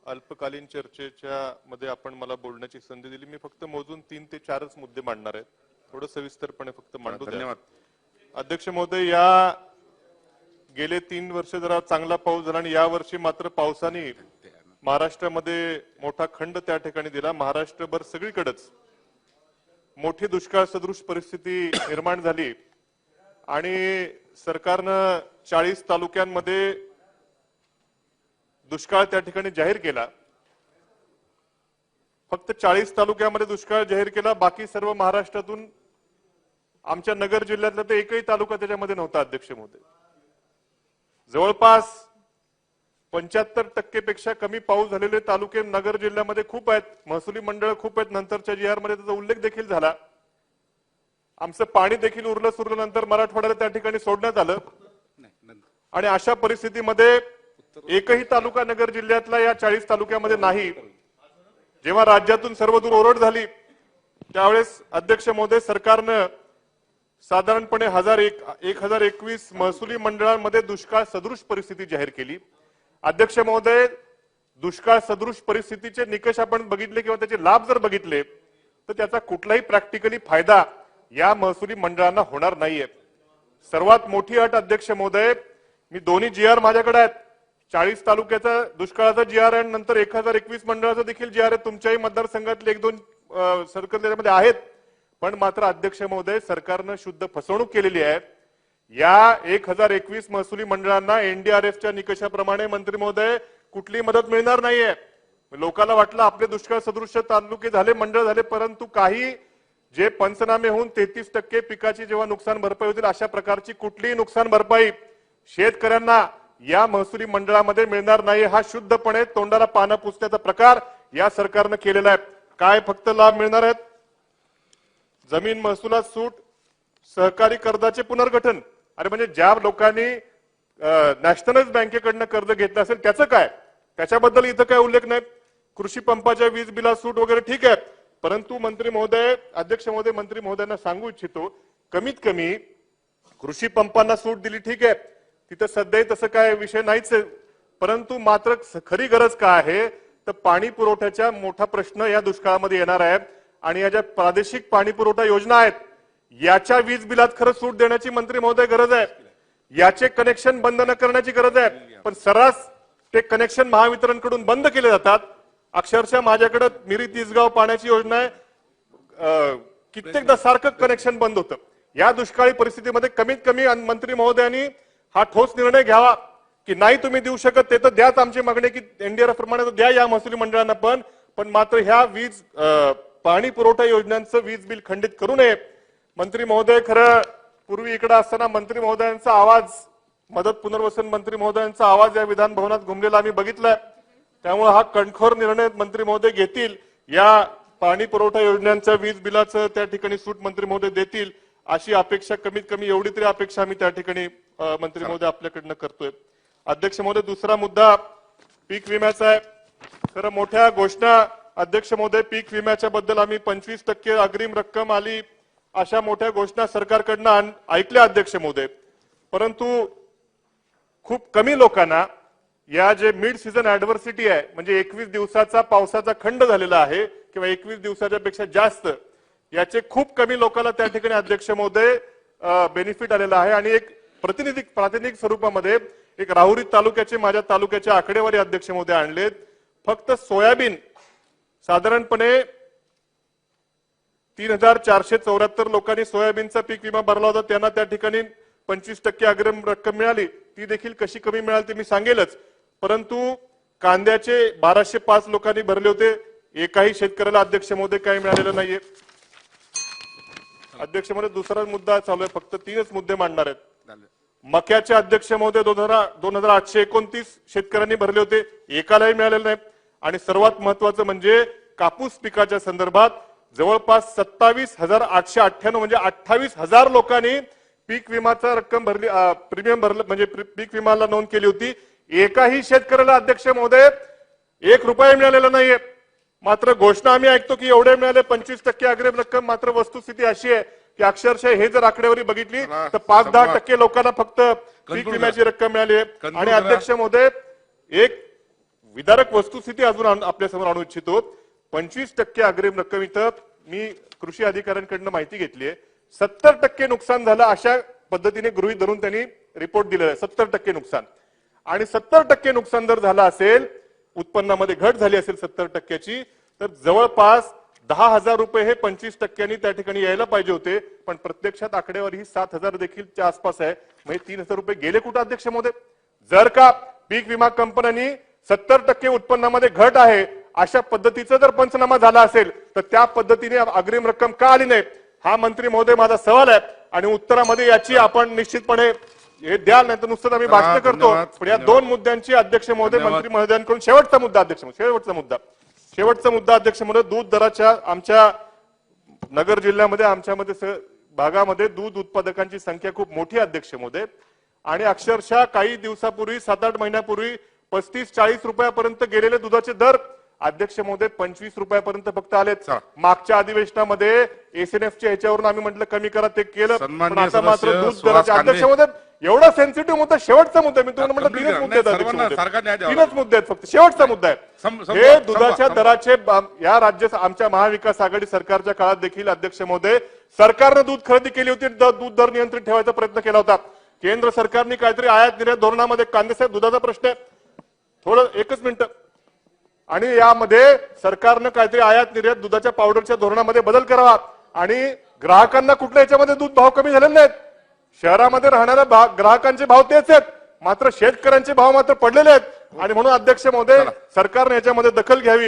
अल्पकालीन चर्चेच्या मध्ये आपण मला बोलण्याची संधी दिली. मी फक्त मोजून 3 ते 4च मुद्दे मांडणार आहेत. थोडं सविस्तरपणे फक्त मांडू द्या. धन्यवाद. अध्यक्ष महोदय, या गेले 3 वर्ष जरा चांगला पाऊस झाला आणि या वर्षी मात्र पावसाने महाराष्ट्रामध्ये मोठा खंड त्या ठिकाणी दिला. महाराष्ट्रभर सगळीकडेच मोठी दुष्काळ सदृश परिस्थिती निर्माण झाली आणि सरकारनं 40 तालुक्यांमध्ये दुष्काळ त्या ठिकाणी जाहीर केला. फक्त 40 तालुक्यामध्ये दुष्काळ जाहीर केला. बाकी सर्व महाराष्ट्रातून आमच्या नगर जिल्ह्यातला तर एकही तालुका त्याच्यामध्ये नव्हता. अध्यक्ष महोदय, जवळपास 75% पेक्षा कमी पाऊस झालेले तालुके नगर जिल्ह्यामध्ये खूप आहेत. महसुली मंडळ खूप आहेत. नंतरच्या GR मध्ये त्याचा उल्लेख देखील झाला. आमचं पाणी देखील उरलं सुरलं नंतर मराठवाड्याला त्या ठिकाणी सोडण्यात आलं आणि अशा परिस्थितीमध्ये एकही तालुका नगर जिल्ह्यातला या 40 तालुक्यामध्ये नाही. जेव्हा राज्यातून सर्वदूर ओरड झाली त्यावेळेस अध्यक्ष महोदय सरकारनं साधारणपणे 1021 महसुली मंडळांमध्ये दुष्काळ सदृश परिस्थिती जाहीर केली. अध्यक्ष महोदय, दुष्काळ सदृश परिस्थितीचे निकष आपण बघितले किंवा त्याचे लाभ जर बघितले तर त्याचा कुठलाही प्रॅक्टिकली फायदा या महसुली मंडळांना होणार नाहीये. सर्वात मोठी अट अध्यक्ष महोदय, मी दोन्ही GR माझ्याकडे आहेत. 40 तालुक्याचा दुष्काळाचा GR आहे, नंतर 1021 मंडळाचा देखील GR आहे. तुमच्याही मतदारसंघातले 1-2 सर्कल त्याच्यामध्ये आहेत. पण मात्र अध्यक्ष महोदय, सरकारनं शुद्ध फसवणूक केलेली आहे. या 1021 महसुली मंडळांना NDRFच्या निकषाप्रमाणे मंत्री महोदय कुठलीही मदत मिळणार नाहीये. लोकांना वाटलं आपले दुष्काळ सदृश तालुके झाले, मंडळ झाले, परंतु काही जे पंचनामे होऊन 33% पिकाची जेव्हा नुकसान भरपाई होतील अशा प्रकारची कुठलीही नुकसान भरपाई शेतकऱ्यांना या महसुली मंडळामध्ये मिळणार नाही. हा शुद्धपणे तोंडाला पानं पुसण्याचा प्रकार या सरकारनं केलेला आहे. काय फक्त लाभ मिळणार आहेत? जमीन महसुलात सूट, सहकारी कर्जाचे पुनर्गठन. अरे म्हणजे ज्या लोकांनी नॅशनलाइज बँकेकडनं कर्ज घेतलं असेल त्याचं काय? त्याच्याबद्दल इथं काय उल्लेख नाही. कृषी पंपाच्या वीज बिला सूट वगैरे ठीक आहे, परंतु मंत्री महोदय, अध्यक्ष महोदय, मंत्री महोदयांना सांगू इच्छितो, कमीत कमी कृषी पंपांना सूट दिली ठीक आहे, तिथं सध्याही तसं काय विषय नाहीच आहे. परंतु मात्र खरी गरज काय आहे तर पाणी पुरवठ्याचा मोठा प्रश्न या दुष्काळामध्ये येणार आहे आणि या ज्या प्रादेशिक पाणी पुरवठा योजना आहेत याच्या वीज बिलात खरं सूट देण्याची मंत्री महोदय गरज आहे. याचे कनेक्शन बंद न करण्याची गरज आहे. पण सर्रास ते कनेक्शन महावितरणकडून बंद केले जातात. अक्षरशः माझ्याकडे मिरी तिसगाव पाण्याची योजना आहे, कित्येकदा सारखं कनेक्शन बंद होतं. या दुष्काळी परिस्थितीमध्ये कमीत कमी मंत्री महोदयांनी हा ठोस निर्णय घ्यावा की नाही तुम्ही देऊ शकत ते तर द्याच आमची मागणी की NDRF प्रमाणे द्या या महसुली मंडळांना पण मात्र ह्या वीज पाणी पुरवठा योजनांचं वीज बिल खंडित करू नये. मंत्री महोदय, खरं पूर्वी इकडे असताना मंत्री महोदयांचा आवाज, मदत पुनर्वसन मंत्री महोदयांचा आवाज या विधान भवनात घुमलेला आम्ही बघितलाय. त्यामुळे हा कणखोर निर्णय मंत्री महोदय घेतील. या पाणी पुरवठा योजनांच्या वीज बिलाचं त्या ठिकाणी सूट मंत्री महोदय देतील अशी अपेक्षा, कमीत कमी एवढी तरी अपेक्षा आम्ही त्या ठिकाणी मंत्री महोदय आपल्याकडनं करतोय. अध्यक्ष महोदय, दुसरा मुद्दा पीक विम्याचा आहे. खरं मोठ्या घोषणा अध्यक्ष महोदय, पीक विम्याच्या बद्दल आम्ही 25% अग्रिम रक्कम आली अशा मोठ्या घोषणा सरकारकडनं ऐकल्या अध्यक्ष महोदय, परंतु खूप कमी लोकांना या जे मिड सीझन ऍडव्हर्सिटी आहे म्हणजे 21 दिवसाचा पावसाचा खंड झालेला आहे किंवा 21 दिवसाच्या पेक्षा जास्त, याचे खूप कमी लोकांना त्या ठिकाणी अध्यक्ष महोदय बेनिफिट आलेला आहे. आणि एक प्रातिनिधिक स्वरूपामध्ये एक राहुरी तालुक्याचे, माझ्या तालुक्याच्या आकडेवारी अध्यक्ष महोदय आणलेत. फक्त सोयाबीन साधारणपणे 3474 लोकांनी सोयाबीनचा पीक विमा भरला होता. त्यांना त्या ठिकाणी 25% अग्रिम रक्कम मिळाली. ती देखील कशी कमी मिळाली ते मी सांगेलच. परंतु कांद्याचे 1205 लोकांनी भरले होते. एकाही शेतकऱ्याला अध्यक्ष महोदय काही मिळालेलं नाहीये. अध्यक्ष महोदय, दुसरा मुद्दा चालू आहे. फक्त 3च मुद्दे मांडणार आहेत. मक्याचे अध्यक्ष महोदय 2829 शेतकऱ्यांनी भरले होते, एकालाही मिळालेलं नाही. आणि सर्वात महत्वाचं म्हणजे कापूस पिकाच्या संदर्भात जवळपास 27,898 म्हणजे 28,000 लोकांनी पीक विमाचा रक्कम भरली, प्रीमियम भरलं म्हणजे पीक विमाला नोंद केली होती. एकाही शेतकऱ्याला अध्यक्ष महोदय 1 रुपया मिळालेला नाहीये. मात्र घोषणा आम्ही ऐकतो की एवढे मिळाले 25% अग्रिम रक्कम. मात्र वस्तुस्थिती अशी आहे की अक्षरशः हे जर आकडेवारी बघितली तर 5-10% लोकांना फक्त पीक विम्याची रक्कम मिळाली आहे. आणि अध्यक्ष महोदय, एक विदारक वस्तुस्थिती अजून आपल्यासमोर आणू इच्छितो. 25% अग्रिम रक्कम इथं मी कृषी अधिकाऱ्यांकडून माहिती घेतली आहे. 70% नुकसान झालं अशा पद्धतीने गृहीत धरून त्यांनी रिपोर्ट दिलेला आहे. 70% नुकसान, आणि 70% नुकसान जर झालं असेल, उत्पन्नामध्ये घट झाली असेल 70%ची, तर जवळपास 10,000 रुपये हे 25%नी त्या ठिकाणी यायला पाहिजे होते. पण प्रत्यक्षात आकडेवारी ही 7,000 देखील च्या आसपास आहे. म्हणजे 3,000 रुपये गेले कुठं अध्यक्ष महोदय? जर का पीक विमा कंपन्यांनी 70% उत्पन्नामध्ये घट आहे अशा पद्धतीचा जर पंचनामा झाला असेल, तर त्या पद्धतीने अग्रिम रक्कम का आली नाही, हा मंत्री महोदय माझा सवाल आहे. आणि उत्तरामध्ये याची आपण निश्चितपणे हे द्याल, नाही तर नुसतं आम्ही भाष्य करतो. पण या दोन मुद्द्यांची अध्यक्ष महोदय, मंत्री महोदयांकडून शेवटचा मुद्दा अध्यक्ष शेवटचा मुद्दा अध्यक्ष महोदय, दूध दराच्या आमच्या नगर जिल्ह्यामध्ये आमच्यामध्ये भागामध्ये दूध उत्पादकांची संख्या खूप मोठी अध्यक्ष महोदय, आणि अक्षरशः काही दिवसापूर्वी 7-8 महिन्यापूर्वी 35-40 रुपयापर्यंत गेलेले दुधाचे दर अध्यक्ष महोदय 25 रुपयापर्यंत फक्त आलेत. मागच्या अधिवेशनामध्ये एसएनएफच्या ह्याच्यावरून आम्ही म्हटलं कमी करा, ते केलं. पण आता मात्र दूध दराचे अध्यक्ष महोदय एवढा सेन्सिटिव्ह मुद्दा, शेवटचा मुद्दा, मी तुम्हाला म्हटलं 3च मुद्दे आहेत, 3च मुद्दे आहेत फक्त. शेवटचा मुद्दा आहे हे दुधाच्या दराचे. या राज्य आमच्या महाविकास आघाडी सरकारच्या काळात देखील अध्यक्ष महोदय सरकारनं दूध खरेदी केली होती, दूध दर नियंत्रित ठेवायचा प्रयत्न केला होता. केंद्र सरकारने काहीतरी आयात निर्यात धोरणामध्ये, कांदेसाहेब दुधाचा प्रश्न आहे, थोडं एकच मिनिट, आणि यामध्ये सरकारनं काहीतरी आयात निर्यात दुधाच्या पावडरच्या धोरणामध्ये बदल करावा, आणि ग्राहकांना कुठल्या याच्यामध्ये दूध भाव कमी झालेले नाहीत. शहरामध्ये राहणाऱ्या ग्राहकांचे भाव तेच आहेत, मात्र शेतकऱ्यांचे भाव मात्र पडलेले आहेत. आणि म्हणून अध्यक्ष महोदय सरकारने याच्यामध्ये दखल घ्यावी.